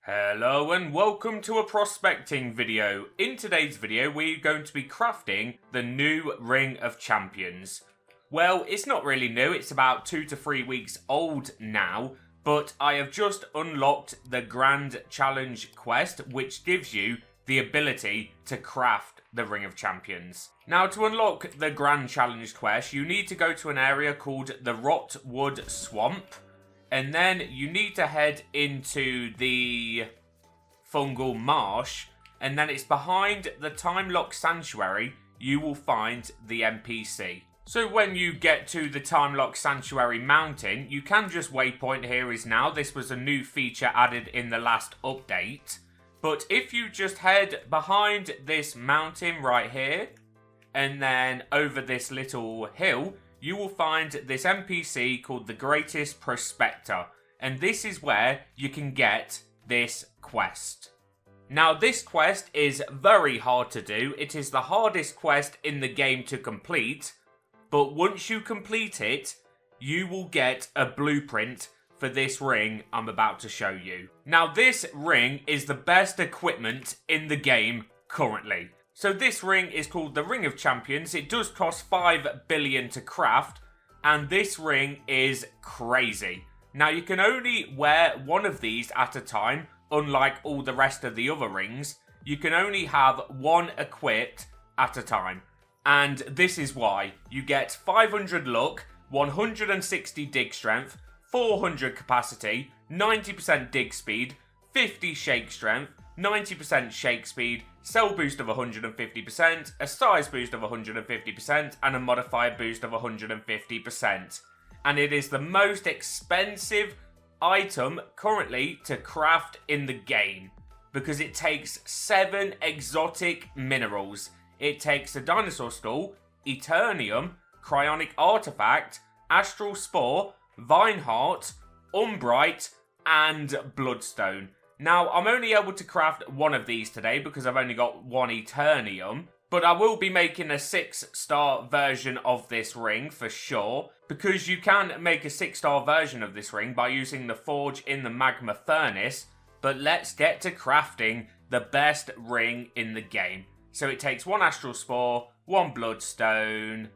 Hello and welcome to a prospecting video. In today's video we're going to be crafting the new Ring of Champions. Well, it's not really new, it's about 2 to 3 weeks old now, but I have just unlocked the Grand Challenge quest, which gives you the ability to craft the Ring of Champions. Now, to unlock the Grand Challenge quest, you need to go to an area called the Rotwood Swamp. And then you need to head into the Fungal Marsh. And then it's behind the Time Lock Sanctuary, you will find the NPC. So when you get to the Time Lock Sanctuary Mountain, you can just waypoint here is now. This was a new feature added in the last update. But if you just head behind this mountain right here, and then over this little hill, you will find this NPC called the Greatest Prospector. And this is where you can get this quest. Now, this quest is very hard to do. It is the hardest quest in the game to complete. But once you complete it, you will get a blueprint for this ring I'm about to show you. Now, this ring is the best equipment in the game currently. So this ring is called the Ring of Champions. It does cost 5 billion to craft, and this ring is crazy. Now, you can only wear one of these at a time, unlike all the rest of the other rings. You can only have one equipped at a time, and this is why. You get 500 luck, 160 dig strength, 400 capacity, 90% dig speed, 50 shake strength, 90% shake speed, cell boost of 150%, a size boost of 150%, and a modifier boost of 150%. And it is the most expensive item currently to craft in the game, because it takes 7 exotic minerals. It takes a dinosaur skull, Eternium, cryonic artifact, astral spore, vine heart, umbrite, and bloodstone. Now, I'm only able to craft one of these today because I've only got one Eternium, but I will be making a 6-star version of this ring for sure, because you can make a 6-star version of this ring by using the forge in the magma furnace. But let's get to crafting the best ring in the game. So it takes 1 astral spore, 1 bloodstone.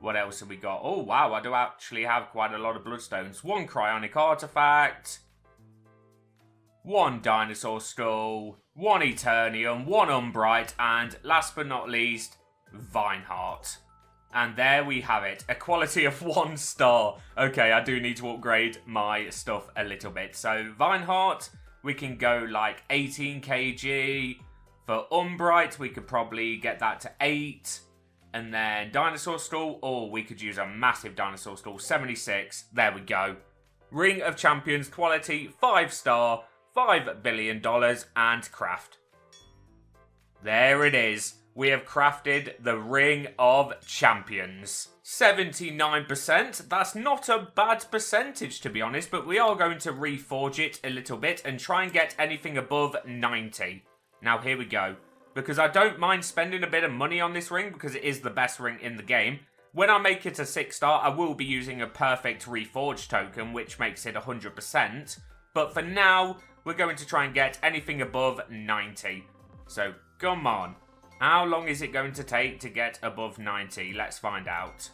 What else have we got? Oh wow, I do actually have quite a lot of bloodstones. 1 cryonic artifact, 1 dinosaur skull, 1 Eternium, 1 umbrite, and last but not least, vine heart. And there we have it, a quality of 1 star. Okay, I do need to upgrade my stuff a little bit. So vine heart, we can go like 18 kg. For umbrite, we could probably get that to 8. And then dinosaur skull, oh, we could use a massive dinosaur skull, 76. There we go. Ring of Champions quality, 5-star. $5 billion and craft. There it is. We have crafted the Ring of Champions. 79%. That's not a bad percentage, to be honest, but we are going to reforge it a little bit and try and get anything above 90. Now, here we go. Because I don't mind spending a bit of money on this ring because it is the best ring in the game. When I make it a 6-star, I will be using a perfect reforge token, which makes it 100%. But for now, we're going to try and get anything above 90. So, come on. How long is it going to take to get above 90? Let's find out.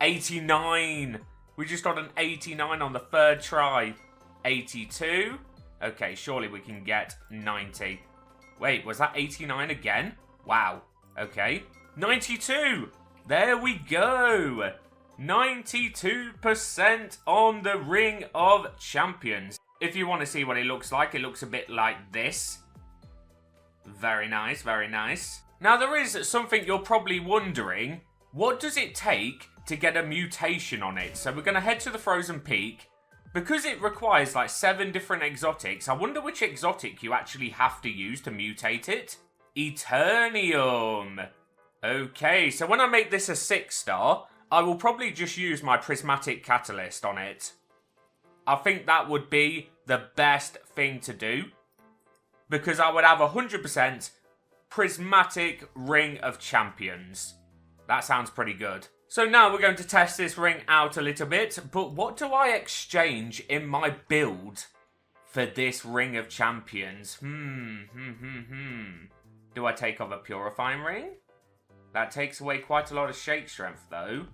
89! We just got an 89 on the 3rd try. 82? Okay, surely we can get 90. Wait, was that 89 again? Wow. Okay. 92! There we go! 92% on the Ring of Champions. If you want to see what it looks a bit like this. Very nice, very nice. Now, there is something you're probably wondering. What does it take to get a mutation on it? So we're going to head to the Frozen Peak. Because it requires like 7 different exotics, I wonder which exotic you actually have to use to mutate it. Eternium. Okay, so when I make this a 6-star, I will probably just use my prismatic catalyst on it. I think that would be the best thing to do, because I would have 100% prismatic Ring of Champions. That sounds pretty good. So now we're going to test this ring out a little bit, but what do I exchange in my build for this Ring of Champions? Do I take off a Purifying Ring? That takes away quite a lot of Shake Strength, though.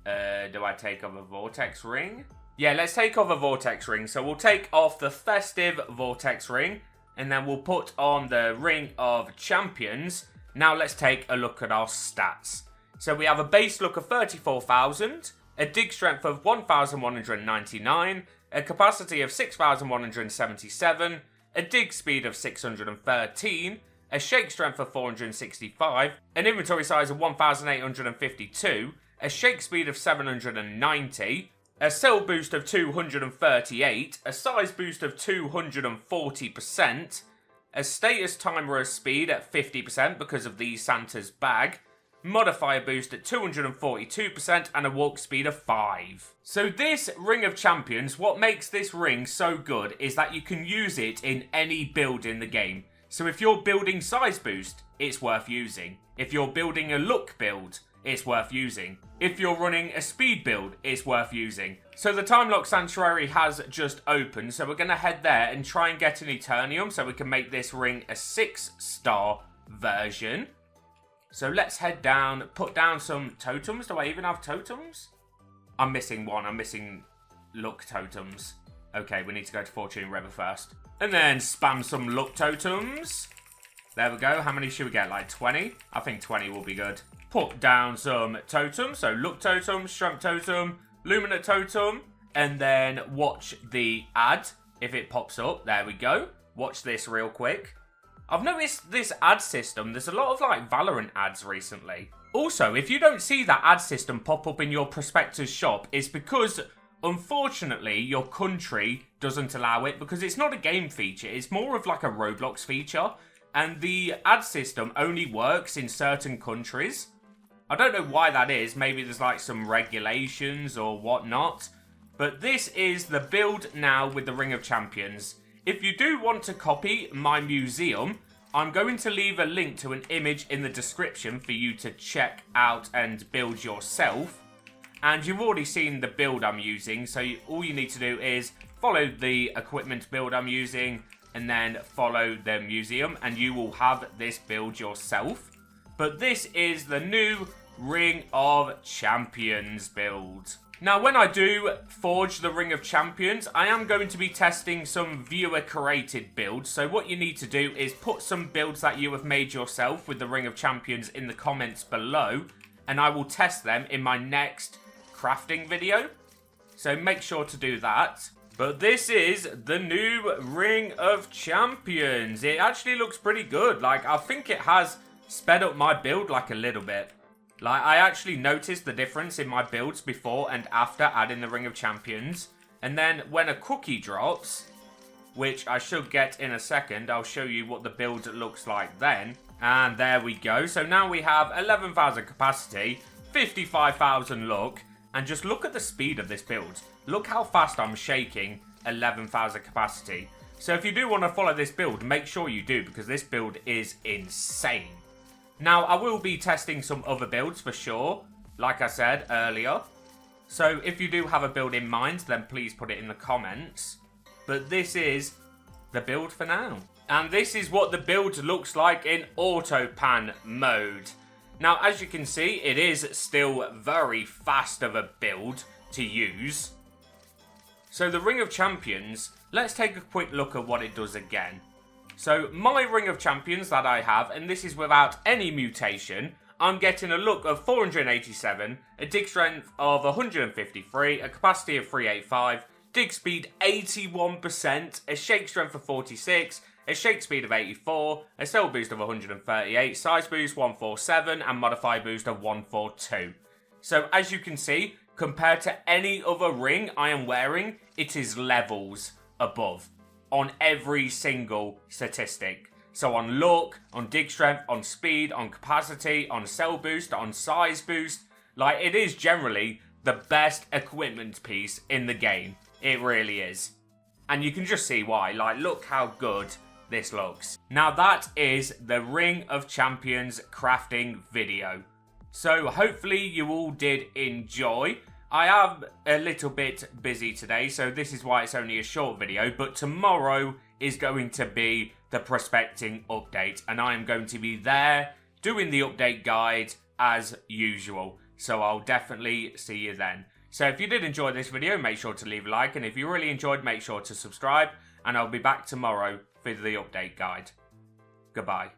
Do I take off a Vortex Ring? Yeah, let's take off a Vortex Ring. So we'll take off the Festive Vortex Ring, and then we'll put on the Ring of Champions. Now let's take a look at our stats. So we have a base look of 34,000, a dig strength of 1,199, a capacity of 6,177, a dig speed of 613, a shake strength of 465, an inventory size of 1,852, a shake speed of 790, a cell boost of 238, a size boost of 240%, a status timer of speed at 50% because of the Santa's bag, modifier boost at 242%, and a walk speed of 5. So this Ring of Champions, what makes this ring so good is that you can use it in any build in the game. So if you're building size boost, it's worth using. If you're building a look build, it's worth using. If you're running a speed build, it's worth using. So the Time Lock Sanctuary has just opened, so we're going to head there and try and get an Eternium so we can make this ring a 6-star version. So let's head down, put down some totems. Do I even have totems? I'm missing one. I'm missing luck totems. Okay, we need to go to Fortune River first. And then spam some luck totems. There we go. How many should we get? Like 20? I think 20 will be good. Put down some totems. So luck totem, strength totem, luminate totem. And then watch the ad if it pops up. There we go. Watch this real quick. I've noticed this ad system, there's a lot of like Valorant ads recently. Also, if you don't see that ad system pop up in your prospector's shop, it's because, unfortunately, your country doesn't allow it because it's not a game feature, it's more of like a Roblox feature. And the ad system only works in certain countries. I don't know why that is, maybe there's like some regulations or whatnot. But this is the build now with the Ring of Champions. If you do want to copy my museum, I'm going to leave a link to an image in the description for you to check out and build yourself. And you've already seen the build I'm using, so all you need to do is follow the equipment build I'm using and then follow the museum and you will have this build yourself. But this is the new Ring of Champions build. Now, when I do forge the Ring of Champions, I am going to be testing some viewer-created builds. So what you need to do is put some builds that you have made yourself with the Ring of Champions in the comments below, and I will test them in my next crafting video. So make sure to do that. But this is the new Ring of Champions. It actually looks pretty good. Like, I think it has sped up my build like a little bit. Like, I actually noticed the difference in my builds before and after adding the Ring of Champions. And then when a cookie drops, which I should get in a second, I'll show you what the build looks like then. And there we go. So now we have 11,000 capacity, 55,000 luck, and just look at the speed of this build. Look how fast I'm shaking 11,000 capacity. So if you do want to follow this build, make sure you do, because this build is insane. Now, I will be testing some other builds for sure, like I said earlier. So if you do have a build in mind, then please put it in the comments. But this is the build for now. And this is what the build looks like in auto pan mode. Now, as you can see, it is still very fast of a build to use. So the Ring of Champions, let's take a quick look at what it does again. So my Ring of Champions that I have, and this is without any mutation, I'm getting a look of 487, a dig strength of 153, a capacity of 385, dig speed 81%, a shake strength of 46, a shake speed of 84, a cell boost of 138, size boost 147, and modify boost of 142. So as you can see, compared to any other ring I am wearing, it is levels above on every single statistic. So on luck, on dig strength, on speed, on capacity, on cell boost, on size boost, like it is generally the best equipment piece in the game. It really is. And you can just see why. Like, look how good this looks. Now that is the Ring of Champions crafting video. So hopefully you all did enjoy. I am a little bit busy today, so this is why it's only a short video, but tomorrow is going to be the prospecting update, and I am going to be there doing the update guide as usual, so I'll definitely see you then. So if you did enjoy this video, make sure to leave a like, and if you really enjoyed, make sure to subscribe, and I'll be back tomorrow for the update guide. Goodbye.